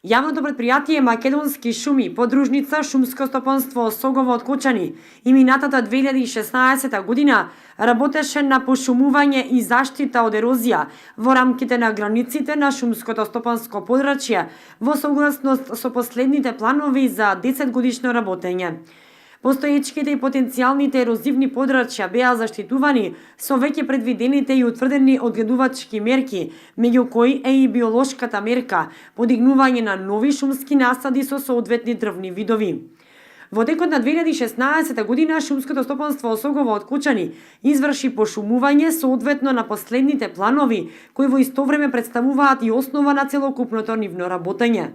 Јавното предпријатие Македонски шуми, подружница Шумско стопанство Согово од Кочани, и минатата 2016 година работеше на пошумување и заштита од ерозија во рамките на границите на шумското стопанско подрачје во согласност со последните планови за 10-годишно работење. Постоечките и потенцијалните ерозивни подрачја беа заштитувани со веќе предвидените и утврдени одгледувачки мерки, меѓу кои е и биолошката мерка, подигнување на нови шумски насади со соодветни дрвни видови. Во текот на 2016 година Шумското стопанство Согово од Кочани изврши пошумување соодветно на последните планови, кои во исто време представуваат и основа на целокупното нивно работење.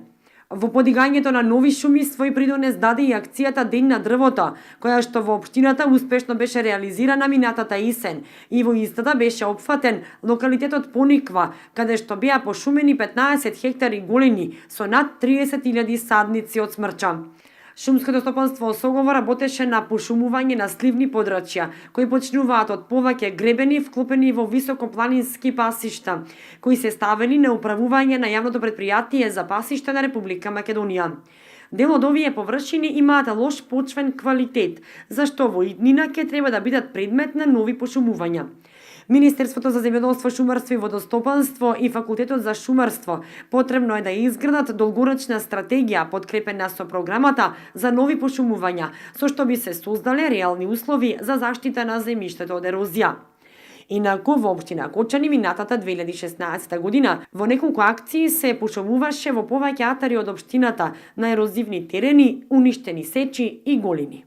Во подигањето на нови шуми свој придонес даде и акцијата Ден на дрвото, која што во општината успешно беше реализирана минатата есен, и во истата беше опфатен локалитетот Пониква, каде што беа пошумени 15 хектари голени со над 30.000 садници од смрча. Шумското стопанство Согово работеше на пошумување на сливни подрачја, кои почнуваат од повеќе гребени вклопени во високопланински пасишта, кои се ставени на управување на јавното предпријатие за пасишта на Република Македонија. Дел од овие површини имаат лош почвен квалитет, зашто во иднина ќе треба да бидат предмет на нови пошумувања. Министерството за земјоделство, шумарство и водостопанство и Факултетот за шумарство потребно е да изградат долгорочна стратегија подкрепена со програмата за нови пошумувања, со што би се создале реални услови за заштита на земјиштето од ерозија. Инаку во општина Кочани минатата 2016 година во неколку акции се пошумуваше во повеќе атари од општината на ерозивни терени, уништени сечи и голини.